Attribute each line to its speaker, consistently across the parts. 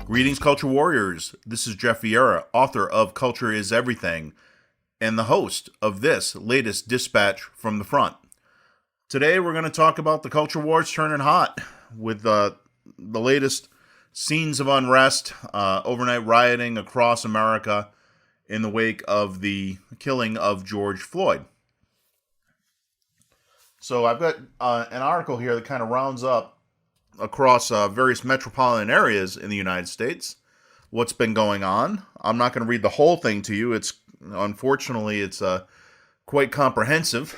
Speaker 1: Greetings, Culture Warriors. This is Jeff Vieira, author of Culture is Everything, and the host of this latest dispatch from the front. Today, we're going to talk about the culture wars turning hot with the latest scenes of unrest, overnight rioting across America in the wake of the killing of George Floyd. So I've got an article here that kind of rounds up across various metropolitan areas in the United States what's been going on. I'm not going to read the whole thing to you. Unfortunately, it's quite comprehensive.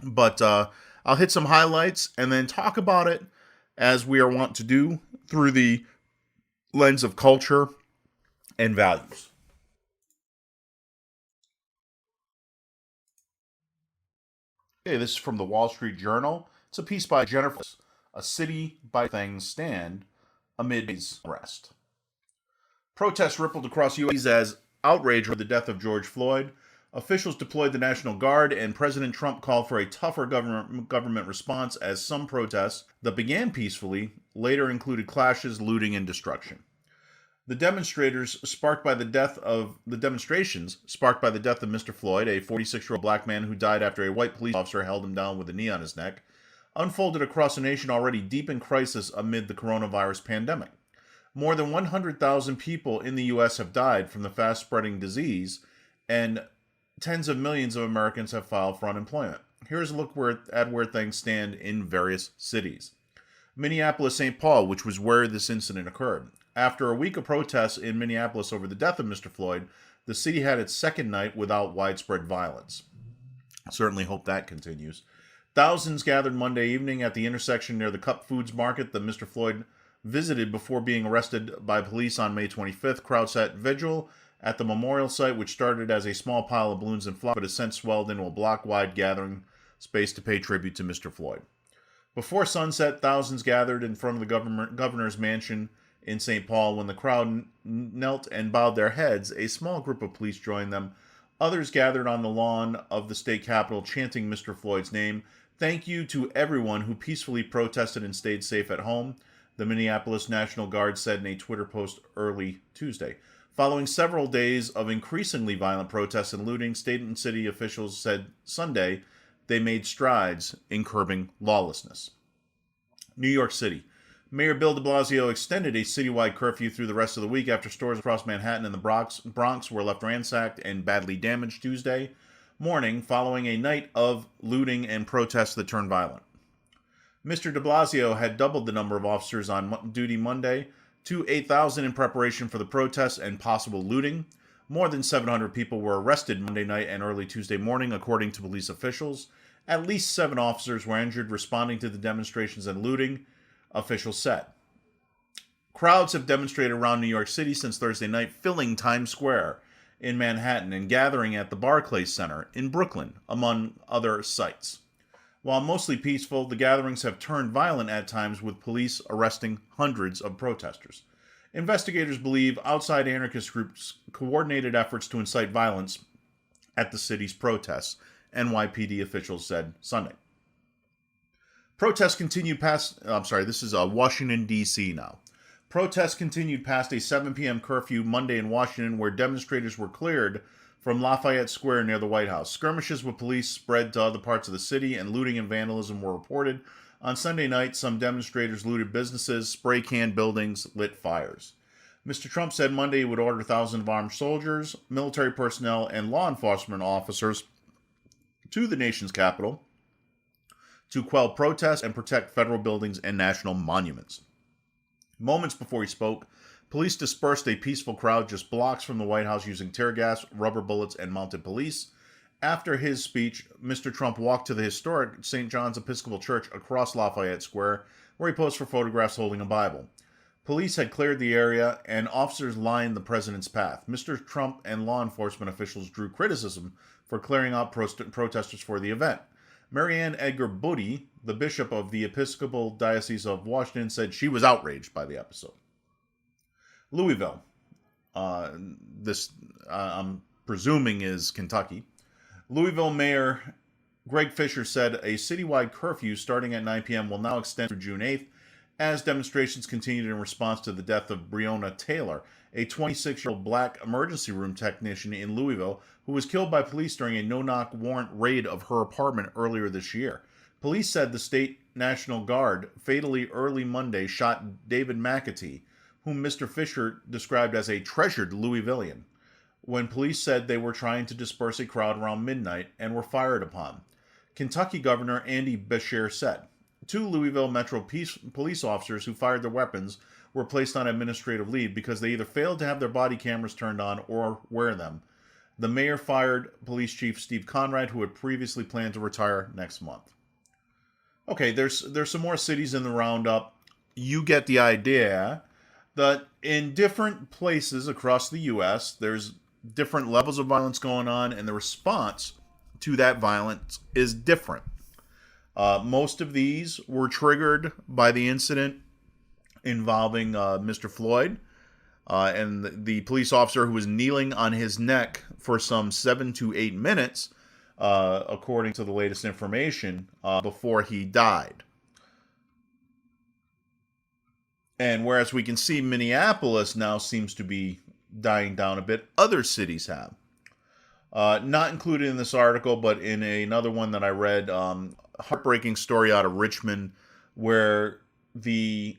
Speaker 1: But I'll hit some highlights and then talk about it as we are wont to do through the lens of culture and values. Okay, this is from the Wall Street Journal. It's a piece by Jennifer. A city by things stand amid unrest. Protests rippled across U.S. as outrage over the death of George Floyd. Officials deployed the National Guard, and President Trump called for a tougher government response as some protests that began peacefully later included clashes, looting, and destruction. The demonstrations sparked by the death of Mr. Floyd, a 46-year-old black man who died after a white police officer held him down with a knee on his neck, unfolded across a nation already deep in crisis amid the coronavirus pandemic. More than 100,000 people in the U.S. have died from the fast-spreading disease, and tens of millions of Americans have filed for unemployment. Here's a look at where things stand in various cities. Minneapolis, St. Paul, which was where this incident occurred. After a week of protests in Minneapolis over the death of Mr. Floyd, the city had its second night without widespread violence. Certainly hope that continues. Thousands gathered Monday evening at the intersection near the Cup Foods Market that Mr. Floyd visited before being arrested by police on May 25th. Crowds set vigil at the memorial site, which started as a small pile of balloons and flowers, but has since swelled into a block-wide gathering space to pay tribute to Mr. Floyd. Before sunset, thousands gathered in front of the governor's mansion in St. Paul. When the crowd knelt and bowed their heads, a small group of police joined them. Others gathered on the lawn of the state capitol, chanting Mr. Floyd's name. Thank you to everyone who peacefully protested and stayed safe at home, the Minneapolis National Guard said in a Twitter post early Tuesday. Following several days of increasingly violent protests and looting, state and city officials said Sunday they made strides in curbing lawlessness. New York City. Mayor Bill de Blasio extended a citywide curfew through the rest of the week after stores across Manhattan and the Bronx were left ransacked and badly damaged Tuesday morning following a night of looting and protests that turned violent. Mr. de Blasio had doubled the number of officers on duty Monday to 8,000 in preparation for the protests and possible looting. More than 700 people were arrested Monday night and early Tuesday morning, according to police officials. At least 7 officers were injured responding to the demonstrations and looting, officials said. Crowds have demonstrated around New York City since Thursday night, filling Times Square in Manhattan and gathering at the Barclays Center in Brooklyn, among other sites. While mostly peaceful, the gatherings have turned violent at times, with police arresting hundreds of protesters. Investigators believe outside anarchist groups coordinated efforts to incite violence at the city's protests, NYPD officials said Sunday. Protests continued past, this is Washington, D.C. now. Protests continued past a 7 p.m. curfew Monday in Washington, where demonstrators were cleared from Lafayette Square near the White House. Skirmishes with police spread to other parts of the city, and looting and vandalism were reported. On Sunday night, some demonstrators looted businesses, spray-canned buildings, lit fires. Mr. Trump said Monday he would order thousands of armed soldiers, military personnel, and law enforcement officers to the nation's capital to quell protests and protect federal buildings and national monuments. Moments before he spoke, police dispersed a peaceful crowd just blocks from the White House using tear gas, rubber bullets, and mounted police. After his speech, Mr. Trump walked to the historic St. John's Episcopal Church across Lafayette Square, where he posed for photographs holding a Bible. Police had cleared the area, and officers lined the president's path. Mr. Trump and law enforcement officials drew criticism for clearing out protesters for the event. Marianne Edgar Booty, the bishop of the Episcopal Diocese of Washington, said she was outraged by the episode. Louisville. I'm presuming is Kentucky. Louisville Mayor Greg Fisher said a citywide curfew starting at 9 p.m. will now extend through June 8th as demonstrations continued in response to the death of Breonna Taylor, a 26-year-old black emergency room technician in Louisville who was killed by police during a no-knock warrant raid of her apartment earlier this year. Police said the state National Guard fatally early Monday shot David McAtee, whom Mr. Fisher described as a treasured Louisvillian, when police said they were trying to disperse a crowd around midnight and were fired upon. Kentucky Governor Andy Beshear said, 2 Louisville Metro police officers who fired their weapons were placed on administrative leave because they either failed to have their body cameras turned on or wear them. The mayor fired Police Chief Steve Conrad, who had previously planned to retire next month. Okay, there's some more cities in the roundup. You get the idea that in different places across the U.S., there's different levels of violence going on, and the response to that violence is different. Most of these were triggered by the incident involving Mr. Floyd and the police officer who was kneeling on his neck for some 7 to 8 minutes, according to the latest information, before he died. And whereas we can see Minneapolis now seems to be dying down a bit, other cities have. Not included in this article, but in another one that I read, heartbreaking story out of Richmond, where the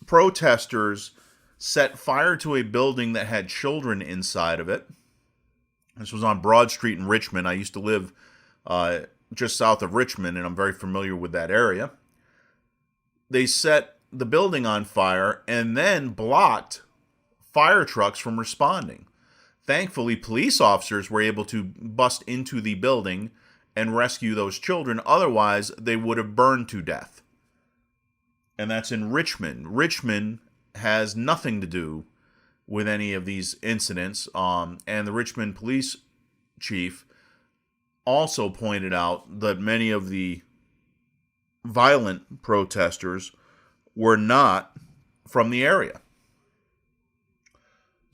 Speaker 1: protesters set fire to a building that had children inside of it. This was on Broad Street in Richmond. I used to live just south of Richmond, and I'm very familiar with that area. They set the building on fire and then blocked fire trucks from responding. Thankfully, police officers were able to bust into the building and rescue those children. Otherwise, they would have burned to death. And that's in Richmond. Richmond has nothing to do with any of these incidents. And the Richmond police chief also pointed out that many of the violent protesters were not from the area.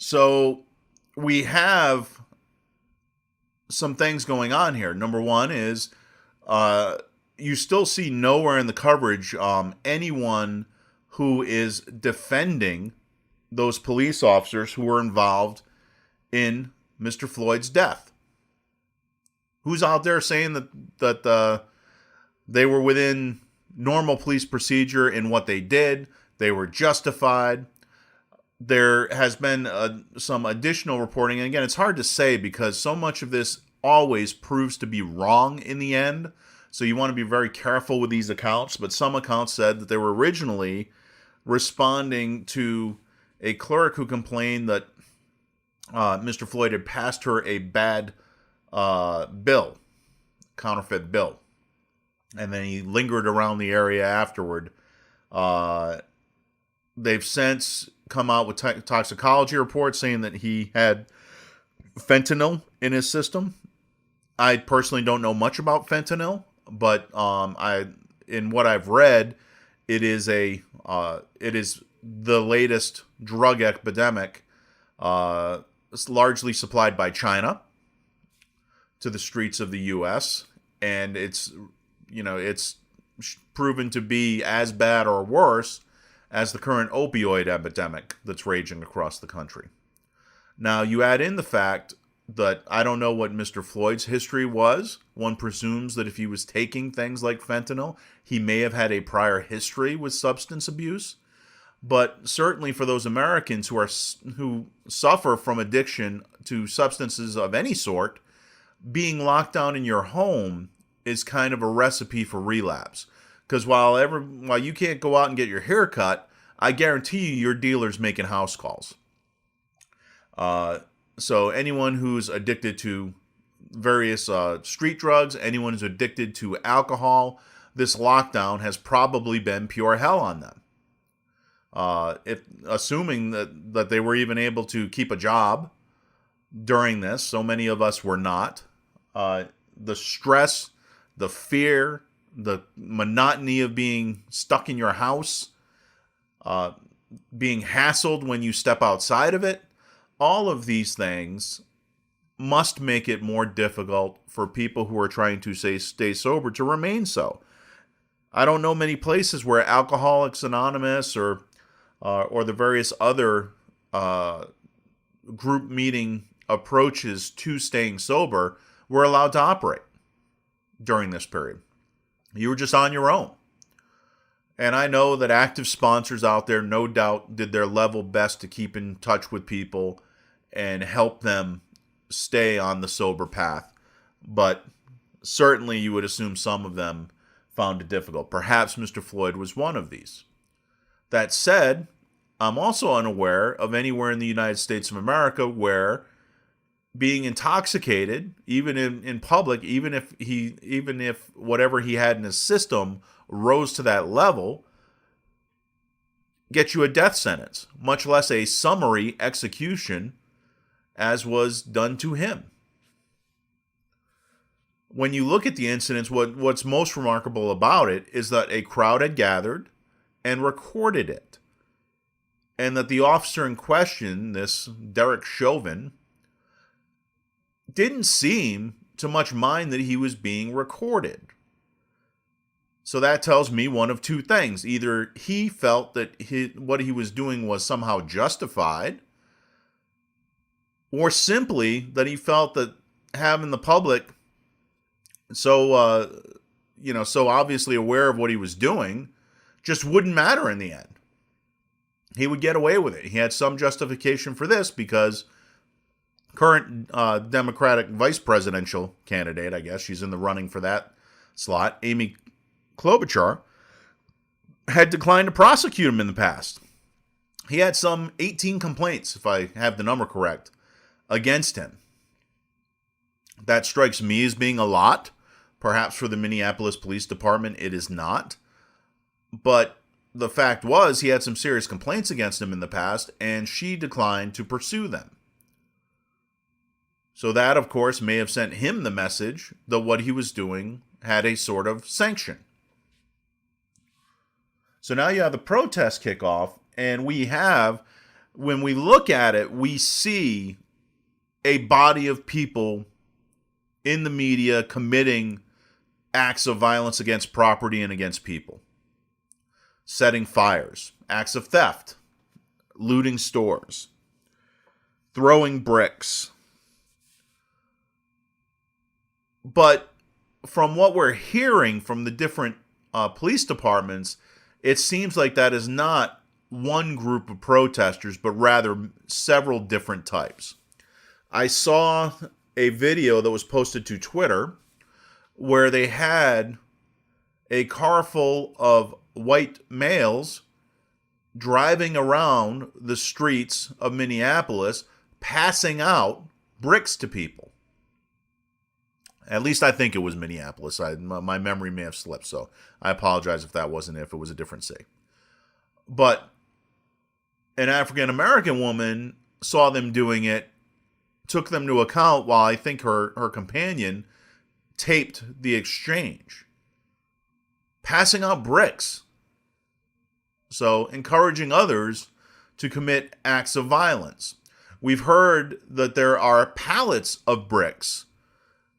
Speaker 1: So we have some things going on here. Number one is you still see nowhere in the coverage anyone who is defending those police officers who were involved in Mr. Floyd's death. Who's out there saying that they were within normal police procedure in what they did? They were justified. There has been some additional reporting. And again, it's hard to say because so much of this always proves to be wrong in the end. So you want to be very careful with these accounts. But some accounts said that they were originally responding to a clerk who complained that Mr. Floyd had passed her a bad counterfeit bill. And then he lingered around the area afterward. They've since come out with toxicology reports saying that he had fentanyl in his system. I personally don't know much about fentanyl, but in what I've read, it is the latest drug epidemic. It's largely supplied by China to the streets of the U.S., and it's proven to be as bad or worse as the current opioid epidemic that's raging across the country. Now, you add in the fact that I don't know what Mr. Floyd's history was. One presumes that if he was taking things like fentanyl, he may have had a prior history with substance abuse. But certainly for those Americans who suffer from addiction to substances of any sort, being locked down in your home is kind of a recipe for relapse. Because while you can't go out and get your hair cut, I guarantee you your dealer's making house calls. So anyone who's addicted to various street drugs, anyone who's addicted to alcohol, this lockdown has probably been pure hell on them. Assuming that they were even able to keep a job during this, so many of us were not. The stress, the fear, the monotony of being stuck in your house, being hassled when you step outside of it, all of these things must make it more difficult for people who are trying to stay sober to remain so. I don't know many places where Alcoholics Anonymous or the various other group meeting approaches to staying sober were allowed to operate during this period. You were just on your own. And I know that active sponsors out there no doubt did their level best to keep in touch with people and help them stay on the sober path. But certainly you would assume some of them found it difficult. Perhaps Mr. Floyd was one of these. That said, I'm also unaware of anywhere in the United States of America where being intoxicated, even in public, even if whatever he had in his system rose to that level, gets you a death sentence, much less a summary execution as was done to him. When you look at the incidents, what's most remarkable about it is that a crowd had gathered and recorded it. And that the officer in question, this Derek Chauvin, didn't seem to much mind that he was being recorded. So that tells me one of two things. Either he felt that what he was doing was somehow justified, or simply that he felt that having the public so obviously aware of what he was doing just wouldn't matter in the end. He would get away with it. He had some justification for this because current Democratic vice presidential candidate, I guess she's in the running for that slot, Amy Klobuchar, had declined to prosecute him in the past. He had some 18 complaints, if I have the number correct, against him. That strikes me as being a lot. Perhaps for the Minneapolis Police Department, it is not. But the fact was, he had some serious complaints against him in the past, and she declined to pursue them. So that, of course, may have sent him the message that what he was doing had a sort of sanction. So now you have the protest kickoff, and when we look at it, we see a body of people in the media committing acts of violence against property and against people. Setting fires, acts of theft, looting stores, throwing bricks. But from what we're hearing from the different police departments, it seems like that is not one group of protesters, but rather several different types. I saw a video that was posted to Twitter where they had a car full of white males driving around the streets of Minneapolis, passing out bricks to people. At least I think it was Minneapolis. My memory may have slipped, so I apologize if it was a different city. But an African-American woman saw them doing it, took them to account while I think her companion taped the exchange. Passing out bricks. So encouraging others to commit acts of violence. We've heard that there are pallets of bricks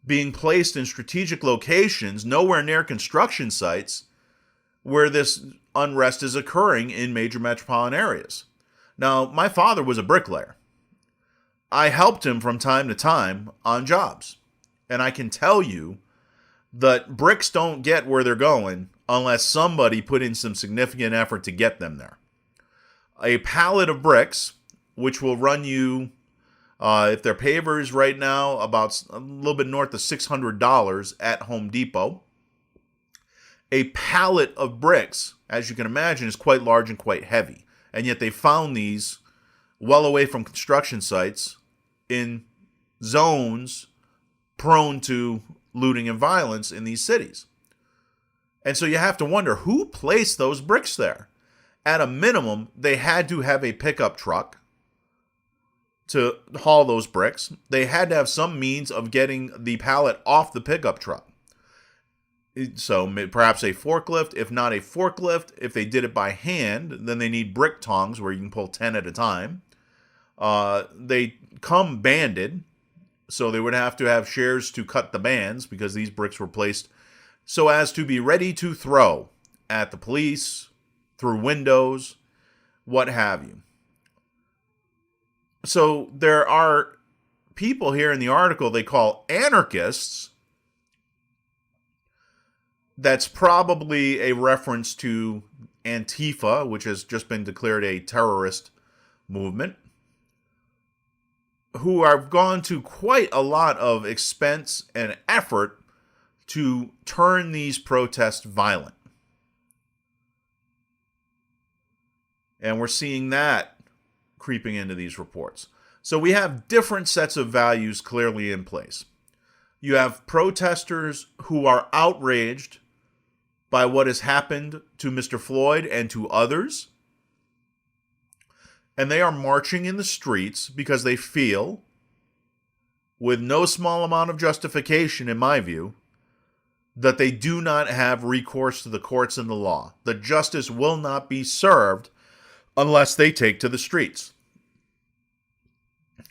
Speaker 1: being placed in strategic locations nowhere near construction sites where this unrest is occurring in major metropolitan areas. Now, my father was a bricklayer. I helped him from time to time on jobs. And I can tell you that bricks don't get where they're going unless somebody put in some significant effort to get them there. A pallet of bricks, which will run you, if they're pavers right now, about a little bit north of $600 at Home Depot. A pallet of bricks, as you can imagine, is quite large and quite heavy. And yet they found these well away from construction sites in zones prone to looting and violence in these cities. And so you have to wonder, who placed those bricks there? At a minimum, they had to have a pickup truck to haul those bricks. They had to have some means of getting the pallet off the pickup truck. So perhaps a forklift. If not a forklift, if they did it by hand, then they need brick tongs where you can pull 10 at a time. They come banded. So they would have to have shares to cut the bands because these bricks were placed so as to be ready to throw at the police, through windows, what have you. So there are people here in the article they call anarchists. That's probably a reference to Antifa, which has just been declared a terrorist movement, who have gone to quite a lot of expense and effort to turn these protests violent. And we're seeing that creeping into these reports. So we have different sets of values clearly in place. You have protesters who are outraged by what has happened to Mr. Floyd and to others. And they are marching in the streets because they feel, with no small amount of justification in my view, that they do not have recourse to the courts and the law. That justice will not be served unless they take to the streets.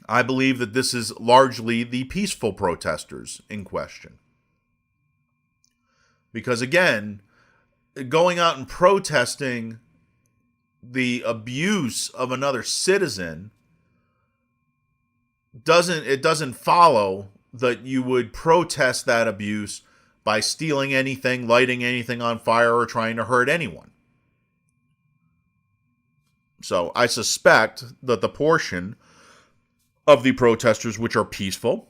Speaker 1: I believe that this is largely the peaceful protesters in question. Because again, going out and protesting the abuse of another citizen doesn't follow that you would protest that abuse by stealing anything, lighting anything on fire, or trying to hurt anyone. So I suspect that the portion of the protesters which are peaceful,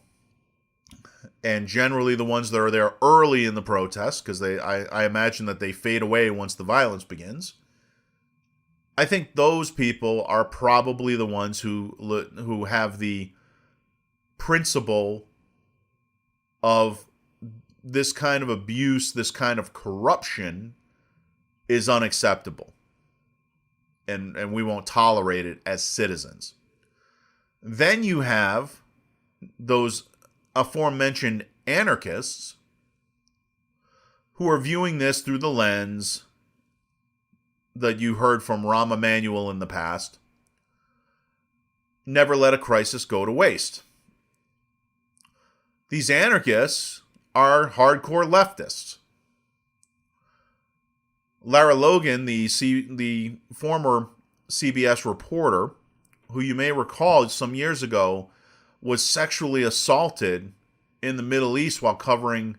Speaker 1: and generally the ones that are there early in the protest, because I imagine that they fade away once the violence begins, I think those people are probably the ones who have the principle of this kind of abuse, this kind of corruption is unacceptable. And we won't tolerate it as citizens. Then you have those aforementioned anarchists who are viewing this through the lens that you heard from Rahm Emanuel in the past. Never let a crisis go to waste. These anarchists are hardcore leftists. Lara Logan, the former CBS reporter, who you may recall some years ago was sexually assaulted in the Middle East while covering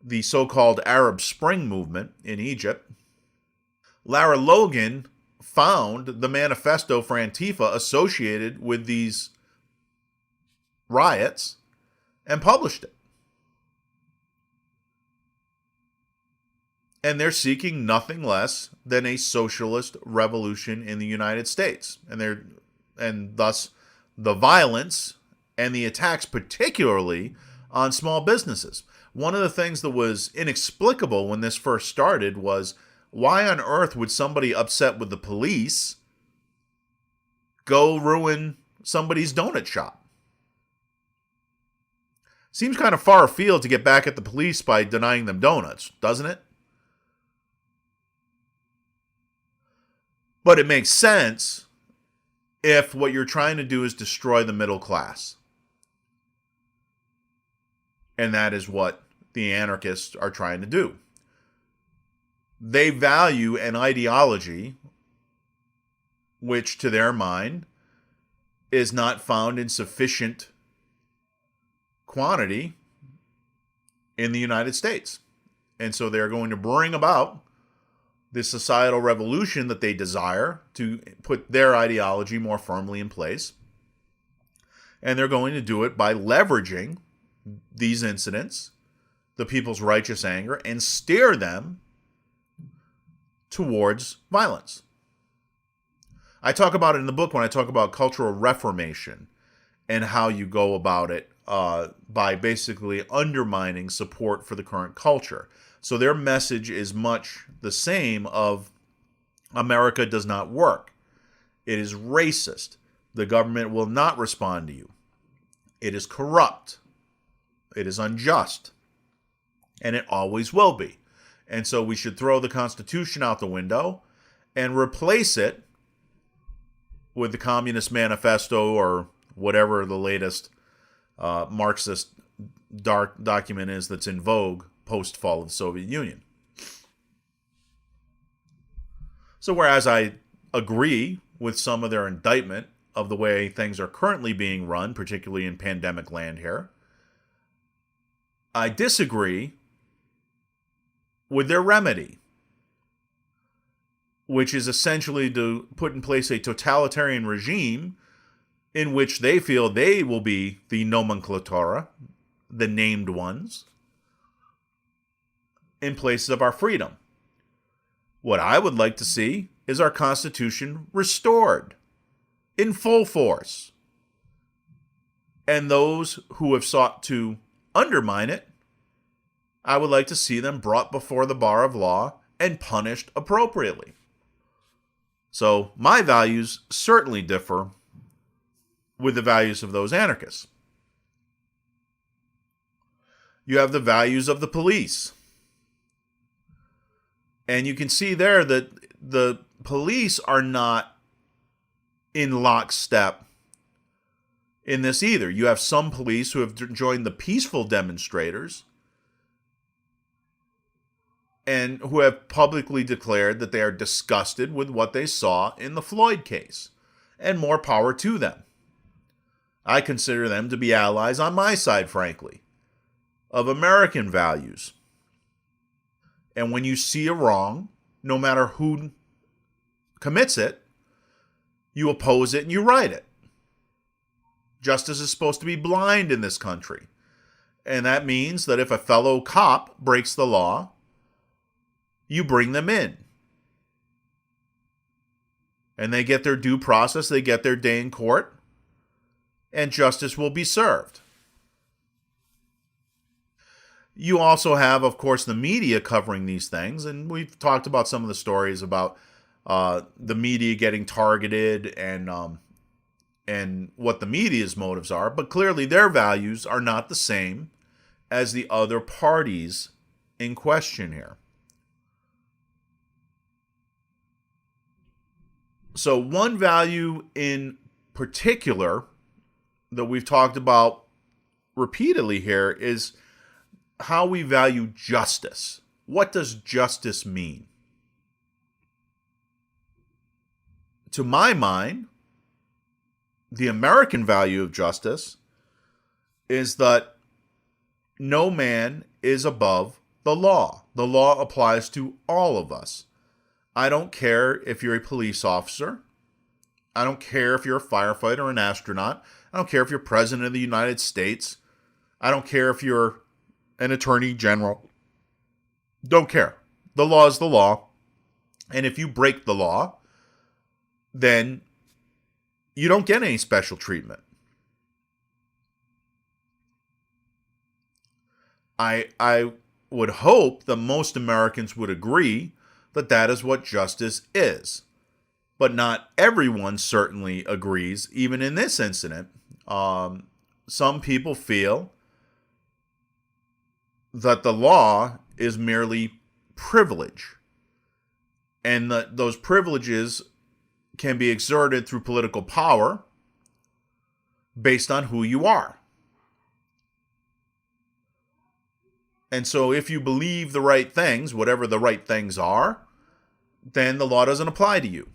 Speaker 1: the so-called Arab Spring movement in Egypt. Lara Logan found the manifesto for Antifa associated with these riots and published it. And they're seeking nothing less than a socialist revolution in the United States. And thus the violence and the attacks particularly on small businesses. One of the things that was inexplicable when this first started was, why on earth would somebody upset with the police go ruin somebody's donut shop? Seems kind of far afield to get back at the police by denying them donuts, doesn't it? But it makes sense if what you're trying to do is destroy the middle class. And that is what the anarchists are trying to do. They value an ideology which, to their mind, is not found in sufficient quantity in the United States. And so they're going to bring about this societal revolution that they desire to put their ideology more firmly in place. And they're going to do it by leveraging these incidents, the people's righteous anger, and steer them towards violence. I talk about it in the book when I talk about cultural reformation and how you go about it by basically undermining support for the current culture. So their message is much the same of America does not work. It is racist. The government will not respond to you. It is corrupt. It is unjust. And it always will be. And so we should throw the Constitution out the window and replace it with the Communist Manifesto or whatever the latest Marxist dark document is that's in vogue post-fall of the Soviet Union. So whereas I agree with some of their indictment of the way things are currently being run, particularly in pandemic land here, I disagree with their remedy, which is essentially to put in place a totalitarian regime in which they feel they will be the nomenclatura, the named ones, in place of our freedom. What I would like to see is our Constitution restored in full force. And those who have sought to undermine it, I would like to see them brought before the bar of law and punished appropriately. So my values certainly differ with the values of those anarchists. You have the values of the police. And you can see there that the police are not in lockstep in this either. You have some police who have joined the peaceful demonstrators and who have publicly declared that they are disgusted with what they saw in the Floyd case. And more power to them. I consider them to be allies on my side, frankly, of American values. And when you see a wrong, no matter who commits it, you oppose it and you right it. Justice is supposed to be blind in this country. And that means that if a fellow cop breaks the law, you bring them in. And they get their due process, they get their day in court, and justice will be served. You also have, of course, the media covering these things, and we've talked about some of the stories about the media getting targeted and what the media's motives are, but clearly their values are not the same as the other parties in question here. So one value in particular that we've talked about repeatedly here is how we value justice. What does justice mean? To my mind, the American value of justice is that no man is above the law. The law applies to all of us. I don't care if you're a police officer. I don't care if you're a firefighter or an astronaut. I don't care if you're president of the United States. I don't care if you're an attorney general. Don't care. The law is the law. And if you break the law, then you don't get any special treatment. I would hope that most Americans would agree that that is what justice is. But not everyone certainly agrees, even in this incident. Some people feel that the law is merely privilege, and that those privileges can be exerted through political power based on who you are. And so if you believe the right things, whatever the right things are, then the law doesn't apply to you.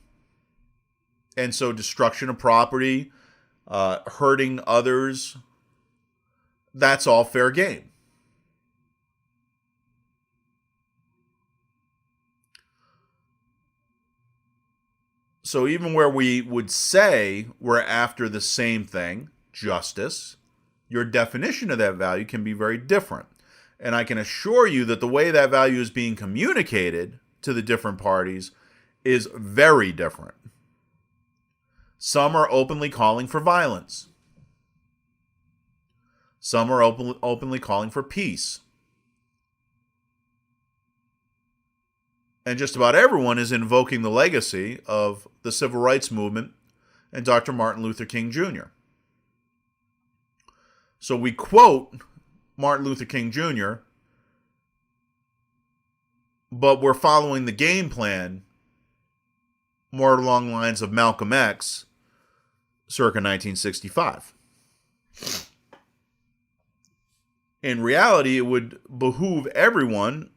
Speaker 1: And so destruction of property, hurting others, that's all fair game. So even where we would say we're after the same thing, justice, your definition of that value can be very different. And I can assure you that the way that value is being communicated to the different parties is very different. Some are openly calling for violence. Some are openly calling for peace. And just about everyone is invoking the legacy of the Civil Rights Movement and Dr. Martin Luther King Jr. So we quote Martin Luther King Jr., but we're following the game plan more along the lines of Malcolm X circa 1965. In reality, it would behoove everyone,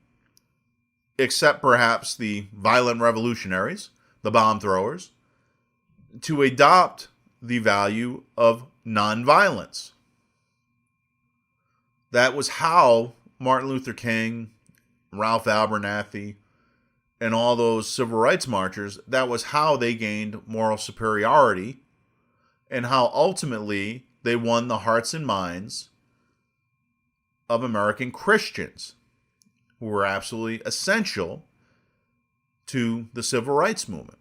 Speaker 1: except perhaps the violent revolutionaries, the bomb throwers, to adopt the value of nonviolence. That was how Martin Luther King, Ralph Abernathy, and all those civil rights marchers, that was how they gained moral superiority and how ultimately they won the hearts and minds of American Christians who were absolutely essential to the civil rights movement.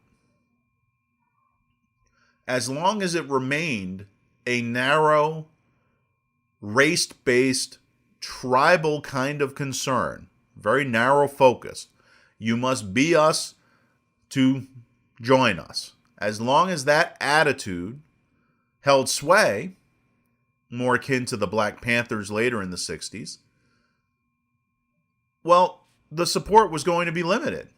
Speaker 1: As long as it remained a narrow, race-based, tribal kind of concern, very narrow focused, you must be us to join us. As long as that attitude held sway, more akin to the Black Panthers later in the 60s, well, the support was going to be limited.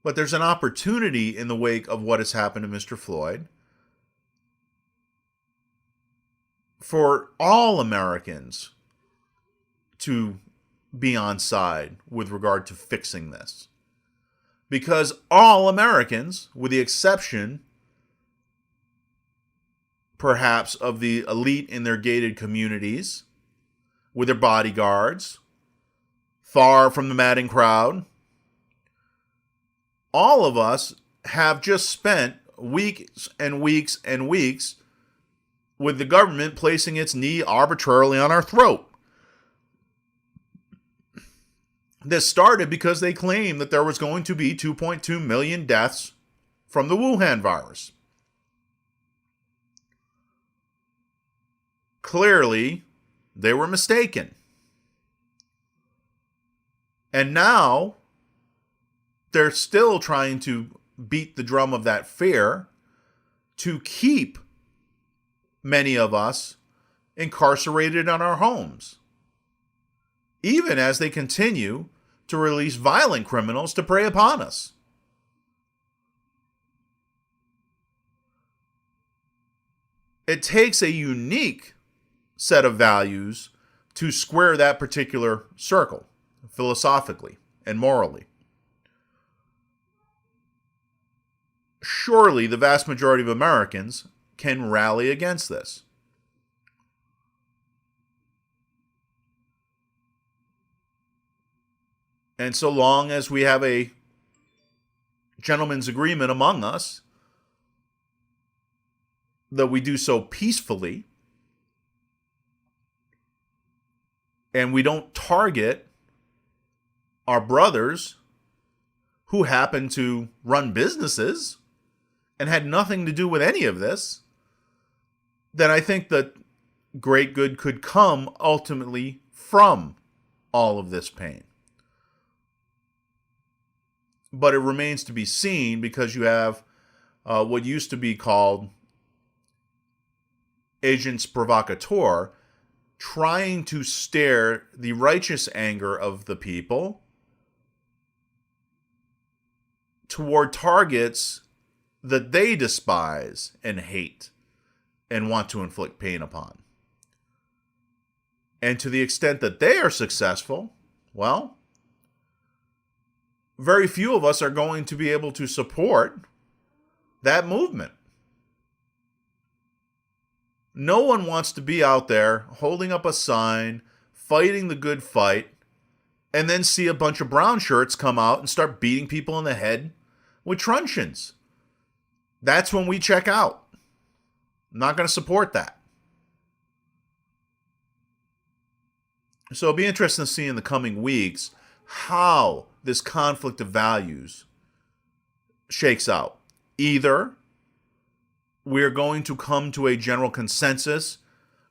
Speaker 1: But there's an opportunity in the wake of what has happened to Mr. Floyd for all Americans to be on side with regard to fixing this. Because all Americans, with the exception perhaps of the elite in their gated communities, with their bodyguards, far from the madding crowd, all of us have just spent weeks and weeks and weeks with the government placing its knee arbitrarily on our throat. This started because they claimed that there was going to be 2.2 million deaths from the Wuhan virus. Clearly, they were mistaken. And now, they're still trying to beat the drum of that fear to keep many of us incarcerated in our homes, even as they continue to release violent criminals to prey upon us. It takes a unique set of values to square that particular circle, philosophically and morally. Surely the vast majority of Americans can rally against this. And so long as we have a gentleman's agreement among us that we do so peacefully, and we don't target our brothers who happen to run businesses and had nothing to do with any of this, then I think that great good could come ultimately from all of this pain. But it remains to be seen, because you have what used to be called agents provocateur trying to stare the righteous anger of the people toward targets that they despise and hate and want to inflict pain upon. And to the extent that they are successful, well, very few of us are going to be able to support that movement. No one wants to be out there holding up a sign, fighting the good fight, and then see a bunch of brown shirts come out and start beating people in the head with truncheons. That's when we check out. I'm not going to support that. So it'll be interesting to see in the coming weeks how this conflict of values shakes out. Either we're going to come to a general consensus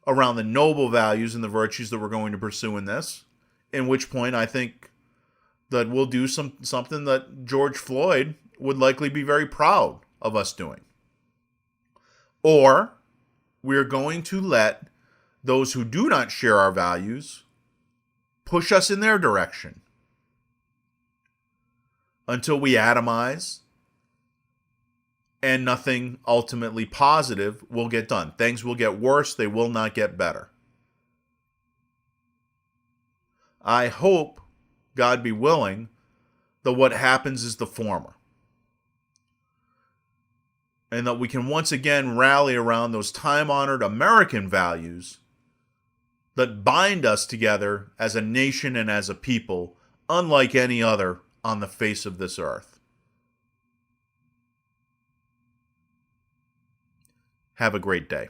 Speaker 1: around the noble values and the virtues that we're going to pursue in this, in which point I think that we'll do something that George Floyd would likely be very proud of us doing. Or we're going to let those who do not share our values push us in their direction until we atomize, and nothing ultimately positive will get done. Things will get worse, they will not get better. I hope, God be willing, that what happens is the former. And that we can once again rally around those time-honored American values that bind us together as a nation and as a people, unlike any other on the face of this earth. Have a great day.